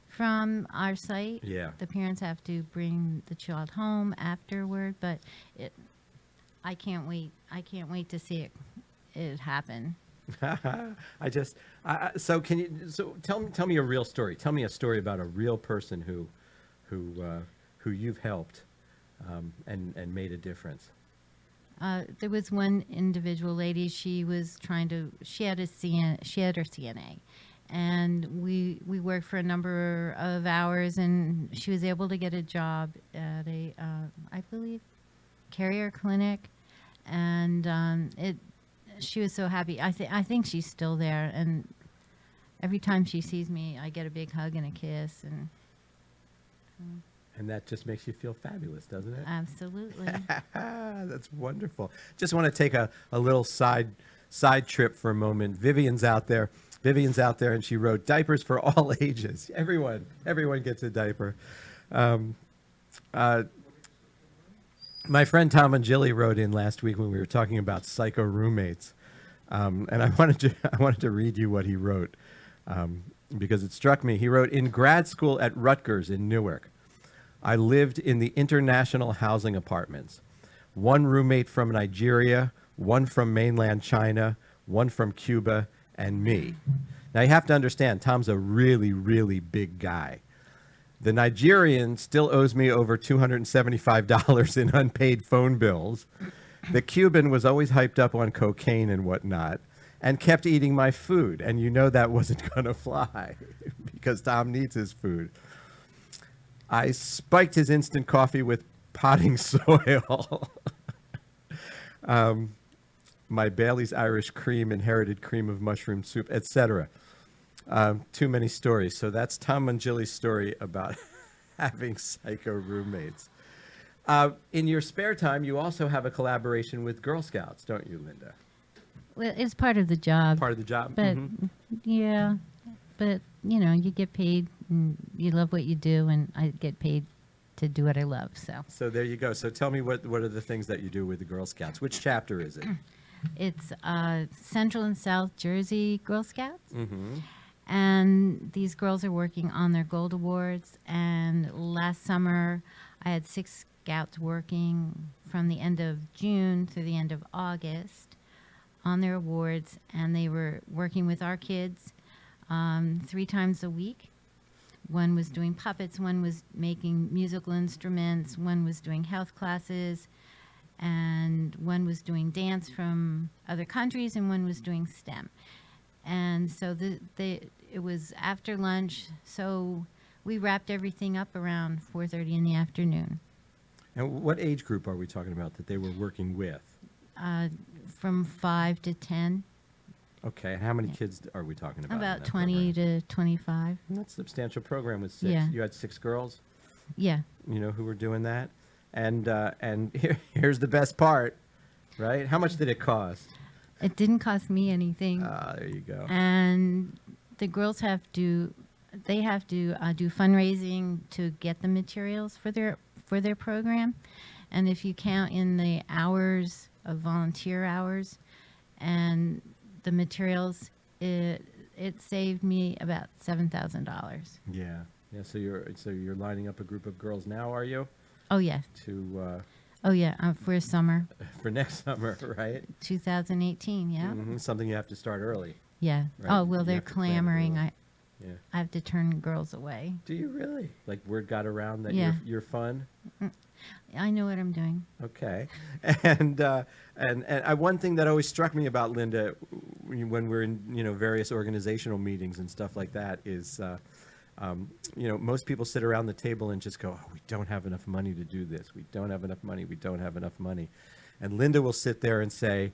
from our site. Yeah. The parents have to bring the child home afterward, but I can't wait. I can't wait to see it happen. So tell me a real story. Tell me a story about a real person who you've helped and made a difference. There was one individual lady. She had her CNA, and we worked for a number of hours, and she was able to get a job at a I believe carrier clinic, and she was so happy. I think she's still there, and every time she sees me, I get a big hug and a kiss, and And that just makes you feel fabulous, doesn't it? absolutely. That's wonderful. Just want to take a little side trip for a moment. Vivian's out there, and she wrote diapers for all ages. Everyone gets a diaper. My friend Tom and Jilly wrote in last week when we were talking about psycho roommates, and I wanted to read you what he wrote because it struck me. He wrote, in grad school at Rutgers in Newark, I lived in the international housing apartments. One roommate from Nigeria, one from mainland China, one from Cuba, and me. Now you have to understand, Tom's a really, really big guy. The Nigerian still owes me over $275 in unpaid phone bills. The Cuban was always hyped up on cocaine and whatnot and kept eating my food. And you know that wasn't going to fly because Tom needs his food. I spiked his instant coffee with potting soil. My Bailey's Irish cream, inherited cream of mushroom soup, etc. Too many stories. So that's Tom and Jilly's story about having psycho roommates. In your spare time, you also have a collaboration with Girl Scouts, don't you, Linda? Well, it's part of the job. Part of the job? But yeah, but you know, you get paid and you love what you do, and I get paid to do what I love. So there you go. So tell me what are the things that you do with the Girl Scouts? Which chapter is it? It's Central and South Jersey Girl Scouts. Mm-hmm. And these girls are working on their Gold Awards. And last summer, I had 6 scouts working from the end of June through the end of August on their awards. And they were working with our kids 3 times a week. One was doing puppets, one was making musical instruments, one was doing health classes, and one was doing dance from other countries, and one was doing STEM. And so it was after lunch, so we wrapped everything up around 4:30 in the afternoon. And what age group are we talking about that they were working with? From 5 to 10. Okay, and how many kids are we talking about? About 20 to 25. That's a substantial program with 6. Yeah. You had 6 girls, Yeah. you know, who were doing that. And here's the best part, right? How much did it cost? It didn't cost me anything. There you go. And the girls have to do fundraising to get the materials for their program. And if you count in the hours of volunteer hours and the materials, it saved me about $7,000. Yeah. So you're lining up a group of girls now, are you? Oh yeah. For summer. For next summer, right? 2018. Yeah. Mm-hmm. Something you have to start early. Yeah. Right. Oh well, You they're have to plan it clamoring. early. Yeah. I have to turn girls away. Do you really? Like word got around that Yeah. you're fun? I know what I'm doing. Okay. And one thing that always struck me about Linda when we're in, you know, various organizational meetings and stuff like that is, you know, most people sit around the table and just go, oh, we don't have enough money to do this. We don't have enough money. We don't have enough money. And Linda will sit there and say,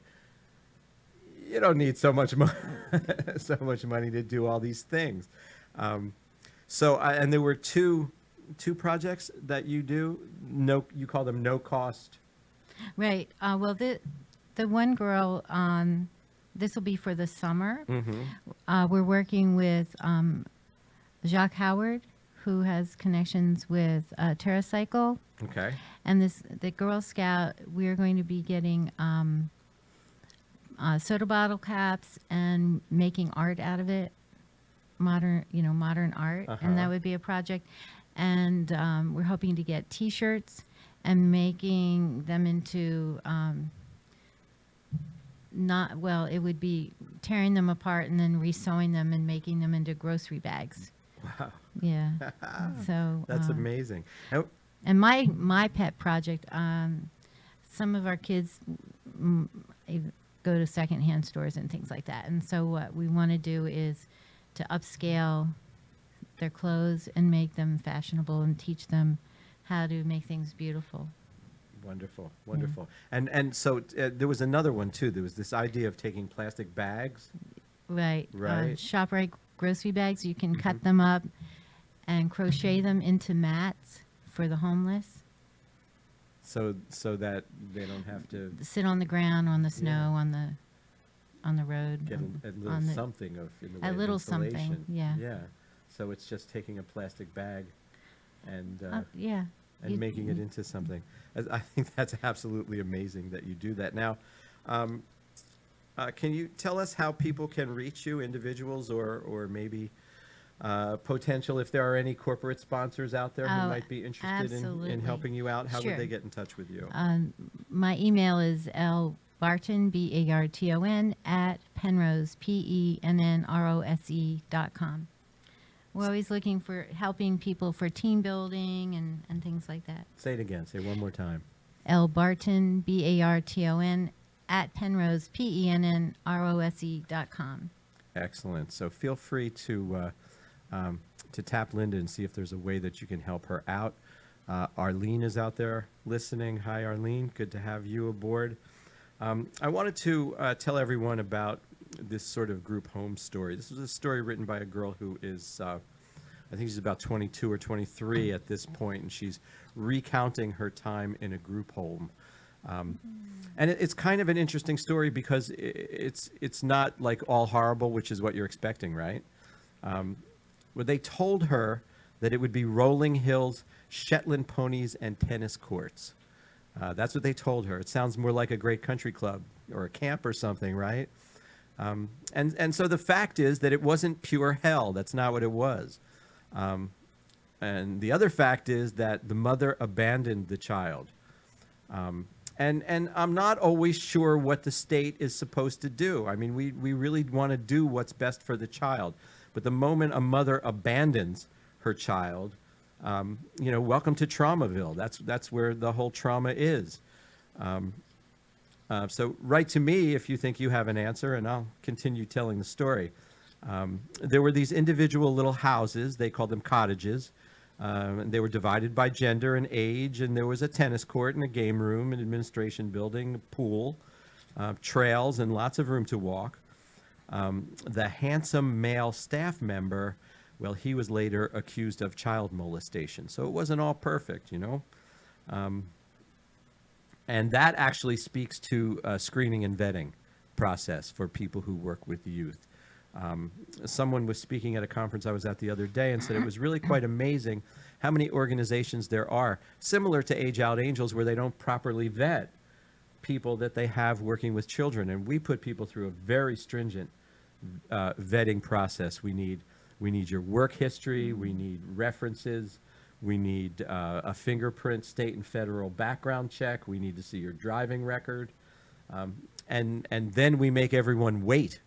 you don't need so much money to do all these things. And there were two projects that you do. You call them no cost. Right. Well, the one girl, this will be for the summer. Mm-hmm. We're working with Jacques Howard, who has connections with TerraCycle. Okay. And the Girl Scout, we're going to be getting soda bottle caps and making art out of it, modern art, and that would be a project. And we're hoping to get T-shirts and making them into it would be tearing them apart and then resewing them and making them into grocery bags. Wow. Yeah. So That's amazing. Oh, and my pet project, some of our kids go to secondhand stores and things like that. And so what we want to do is to upscale their clothes and make them fashionable and teach them how to make things beautiful. Wonderful, wonderful. And so there was another one too. There was this idea of taking plastic bags. Right. Right. ShopRite grocery bags. You can cut them up and crochet them into mats for the homeless. So that they don't have to Sit on the ground, on the snow, on the road. get a little on the- something of in the way a of little something, insulation. yeah. Yeah. So it's just taking a plastic bag and Yeah. and making it into something. I think that's absolutely amazing that you do that. Now, can you tell us how people can reach you, individuals or maybe potential, if there are any corporate sponsors out there who Oh, might be interested in absolutely. helping you out? How Sure. would they get in touch with you? My email is lbarton, Barton, at Penrose, PENNROSE.com. We're always looking for helping people for team building and things like that. Say it again. Say it one more time. Barton, Barton, at Penrose, PENNROSE.com. Excellent. So feel free to tap Linda and see if there's a way that you can help her out. Arlene is out there listening. Hi, Arlene. Good to have you aboard. I wanted to tell everyone about this sort of group home story. This was a story written by a girl who is, I think she's about 22 or 23 at this point, and she's recounting her time in a group home. And it's kind of an interesting story because it's not like all horrible, which is what you're expecting, right? Well, they told her that it would be rolling hills, Shetland ponies, and tennis courts. That's what they told her. It sounds more like a great country club or a camp or something, right? And so the fact is that it wasn't pure hell. That's not what it was. And the other fact is that the mother abandoned the child. And I'm not always sure what the state is supposed to do. I mean, we really want to do what's best for the child. But the moment a mother abandons her child, welcome to Traumaville. That's where the whole trauma is. So write to me if you think you have an answer, and I'll continue telling the story. There were these individual little houses. They called them cottages. And they were divided by gender and age, and there was a tennis court and a game room, an administration building, a pool, trails, and lots of room to walk. The handsome male staff member, well, he was later accused of child molestation, so it wasn't all perfect, and that actually speaks to a screening and vetting process for people who work with youth. Someone was speaking at a conference I was at the other day and said it was really quite amazing how many organizations there are, similar to Age Out Angels, where they don't properly vet people that they have working with children. And we put people through a very stringent vetting process. We need your work history, we need references, we need a fingerprint, state and federal background check, we need to see your driving record, and then we make everyone wait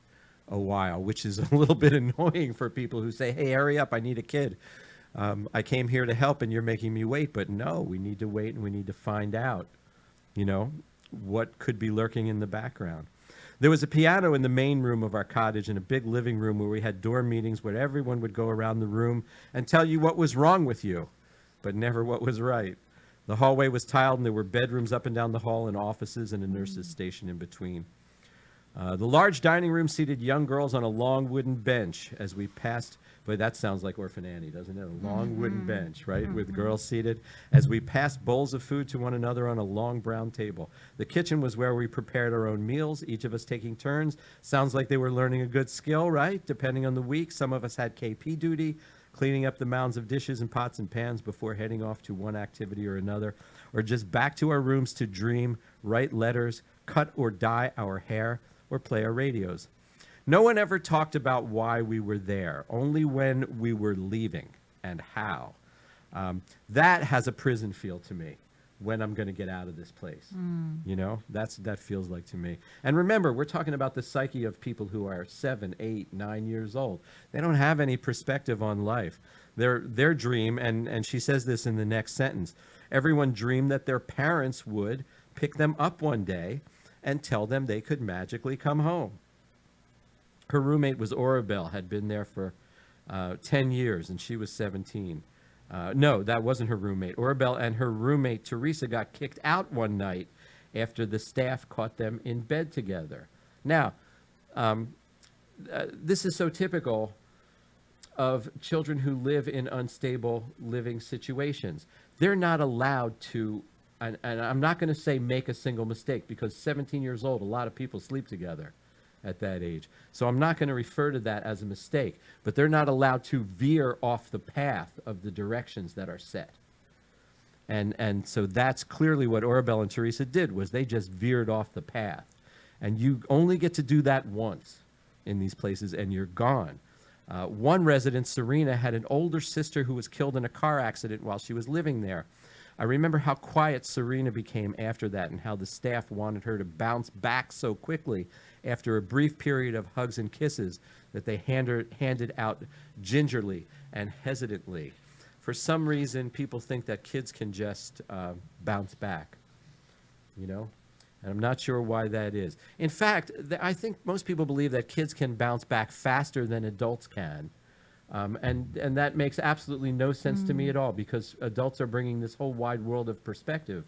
a while, which is a little bit annoying for people who say, hey, hurry up, I need a kid. I came here to help and you're making me wait. But no, we need to wait and we need to find out, what could be lurking in the background. There was a piano in the main room of our cottage and a big living room where we had dorm meetings where everyone would go around the room and tell you what was wrong with you, but never what was right. The hallway was tiled and there were bedrooms up and down the hall and offices and a nurse's station in between. The large dining room seated young girls on a long wooden bench as we passed. Boy, that sounds like Orphan Annie, doesn't it? A long wooden bench, right? With girls seated as we passed bowls of food to one another on a long brown table. The kitchen was where we prepared our own meals, each of us taking turns. Sounds like they were learning a good skill, right? Depending on the week, some of us had KP duty, cleaning up the mounds of dishes and pots and pans before heading off to one activity or another, or just back to our rooms to dream, write letters, cut or dye our hair, or play our radios. No one ever talked about why we were there, only when we were leaving and how. That has a prison feel to me, when I'm going to get out of this place. That feels like to me. And remember, we're talking about the psyche of people who are 7, 8, 9 years old. They don't have any perspective on life. Their dream, and she says this in the next sentence, everyone dreamed that their parents would pick them up one day and tell them they could magically come home. Her roommate was Orabelle, had been there for 10 years, and she was 17. No, that wasn't her roommate. Orabelle and her roommate, Teresa, got kicked out one night after the staff caught them in bed together. Now, this is so typical of children who live in unstable living situations. They're not allowed to, and I'm not going to say make a single mistake, because 17 years old, a lot of people sleep together. at that age. So I'm not going to refer to that as a mistake, but they're not allowed to veer off the path of the directions that are set. And so that's clearly what Orabelle and Teresa did, was they just veered off the path. And you only get to do that once in these places, and you're gone. One resident, Serena, had an older sister who was killed in a car accident while she was living there. I remember how quiet Serena became after that, and how the staff wanted her to bounce back so quickly after a brief period of hugs and kisses that they handed out gingerly and hesitantly. For some reason, people think that kids can just bounce back, you know? And I'm not sure why that is. In fact, I think most people believe that kids can bounce back faster than adults can. And that makes absolutely no sense to me at all, because adults are bringing this whole wide world of perspective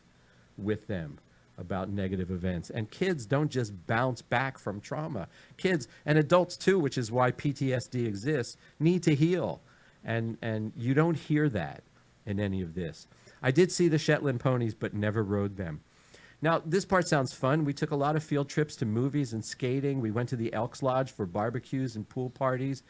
with them about negative events. And kids don't just bounce back from trauma. Kids, and adults too, which is why PTSD exists, need to heal. And you don't hear that in any of this. I did see the Shetland ponies, but never rode them. Now, this part sounds fun. We took a lot of field trips to movies and skating. We went to the Elks Lodge for barbecues and pool parties,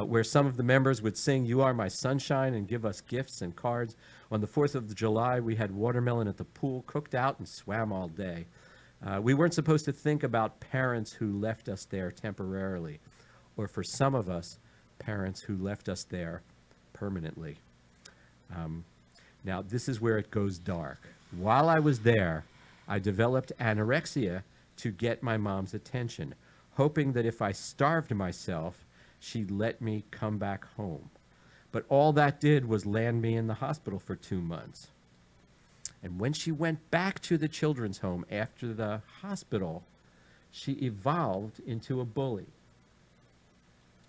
where some of the members would sing "You Are My Sunshine" and give us gifts and cards. On the 4th of July, we had watermelon at the pool, cooked out, and swam all day. We weren't supposed to think about parents who left us there temporarily, or for some of us, parents who left us there permanently. Now, this is where it goes dark. While I was there, I developed anorexia to get my mom's attention, hoping that if I starved myself, she'd let me come back home. But all that did was land me in the hospital for 2 months. And when she went back to the children's home after the hospital, she evolved into a bully.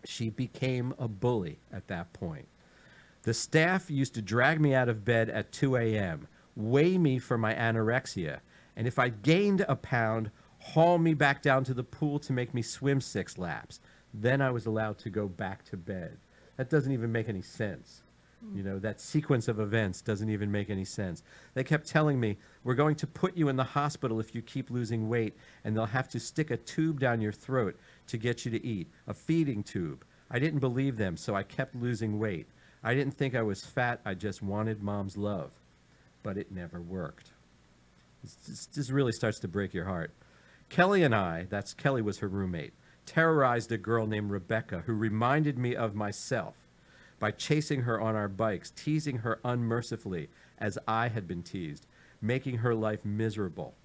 She became a bully at that point. The staff used to drag me out of bed at 2 a.m., weigh me for my anorexia, and if I gained a pound, haul me back down to the pool to make me swim 6 laps. Then I was allowed to go back to bed. That doesn't even make any sense. You know, that sequence of events doesn't even make any sense. They kept telling me, "We're going to put you in the hospital if you keep losing weight, and they'll have to stick a tube down your throat to get you to eat, a feeding tube." I didn't believe them, so I kept losing weight. I didn't think I was fat. I just wanted mom's love. But it never worked. This really starts to break your heart. Kelly and I, that's Kelly was her roommate, terrorized a girl named Rebecca who reminded me of myself by chasing her on our bikes, teasing her unmercifully as I had been teased, making her life miserable.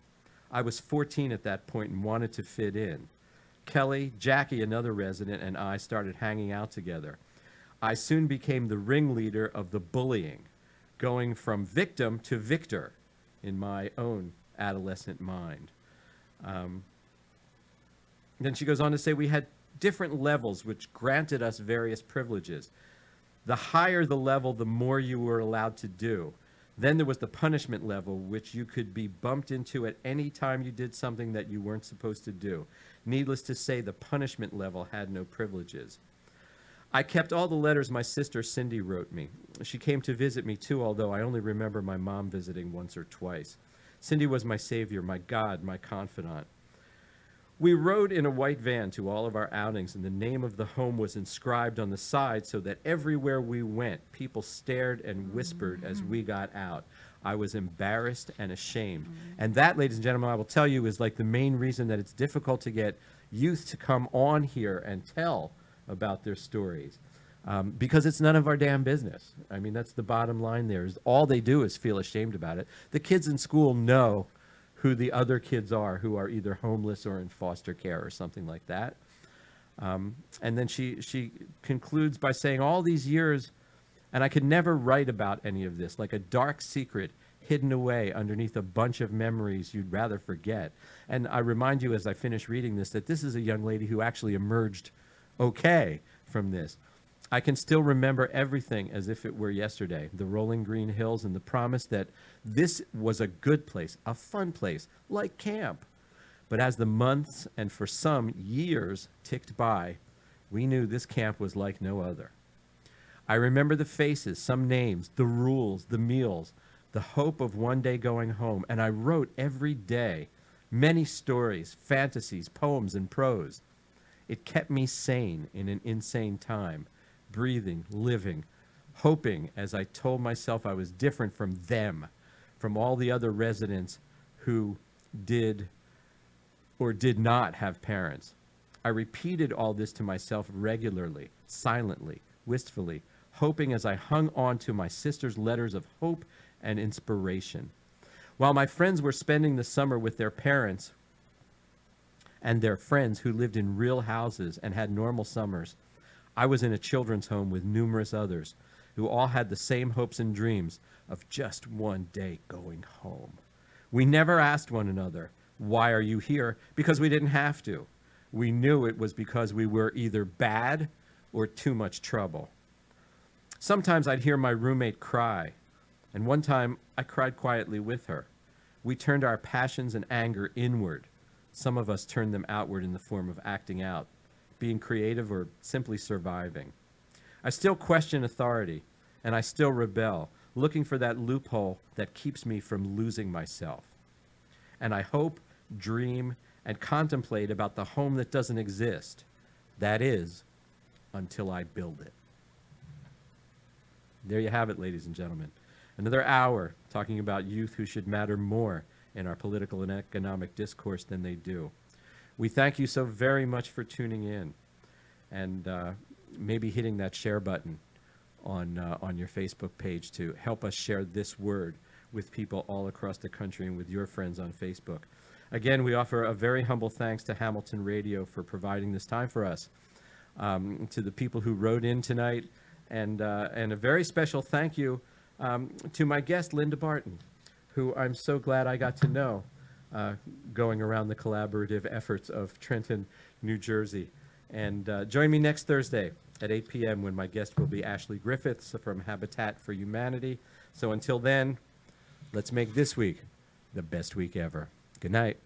I was 14 at that point and wanted to fit in. Kelly, Jackie, another resident, and I started hanging out together. I soon became the ringleader of the bullying, going from victim to victor in my own adolescent mind. Then she goes on to say we had different levels which granted us various privileges. The higher the level, the more you were allowed to do. Then there was the punishment level, which you could be bumped into at any time you did something that you weren't supposed to do. Needless to say, the punishment level had no privileges. I kept all the letters my sister Cindy wrote me. She came to visit me too, although I only remember my mom visiting once or twice. Cindy was my savior, my God, my confidant. We rode in a white van to all of our outings, and the name of the home was inscribed on the side so that everywhere we went, people stared and whispered as we got out. I was embarrassed and ashamed. And that, ladies and gentlemen, I will tell you, is like the main reason that it's difficult to get youth to come on here and tell about their stories. Because it's none of our damn business. I mean, that's the bottom line there. Is all they do is feel ashamed about it. The kids in school know who the other kids are who are either homeless or in foster care or something like that. And then she concludes by saying all these years, and I could never write about any of this, like a dark secret hidden away underneath a bunch of memories you'd rather forget. And I remind you as I finish reading this that this is a young lady who actually emerged okay from this. I can still remember everything as if it were yesterday, the rolling green hills and the promise that this was a good place, a fun place, like camp. But as the months and for some years ticked by, we knew this camp was like no other. I remember the faces, some names, the rules, the meals, the hope of one day going home, and I wrote every day many stories, fantasies, poems, and prose. It kept me sane in an insane time, breathing, living, hoping as I told myself I was different from them, from all the other residents who did or did not have parents. I repeated all this to myself regularly, silently, wistfully, hoping as I hung on to my sister's letters of hope and inspiration. While my friends were spending the summer with their parents and their friends who lived in real houses and had normal summers, I was in a children's home with numerous others who all had the same hopes and dreams of just one day going home. We never asked one another, "Why are you here?" because we didn't have to. We knew it was because we were either bad or too much trouble. Sometimes I'd hear my roommate cry, and one time I cried quietly with her. We turned our passions and anger inward. Some of us turned them outward in the form of acting out, being creative, or simply surviving. I still question authority, and I still rebel, looking for that loophole that keeps me from losing myself. And I hope, dream, and contemplate about the home that doesn't exist. That is, until I build it. There you have it, ladies and gentlemen. Another hour talking about youth who should matter more in our political and economic discourse than they do. We thank you so very much for tuning in, and maybe hitting that share button on your Facebook page to help us share this word with people all across the country and with your friends on Facebook. Again, we offer a very humble thanks to Hamilton Radio for providing this time for us, to the people who wrote in tonight, and a very special thank you to my guest, Linda Barton, who I'm so glad I got to know going around the collaborative efforts of Trenton, New Jersey. And join me next Thursday at 8 p.m. when my guest will be Ashley Griffiths from Habitat for Humanity. So until then, let's make this week the best week ever. Good night.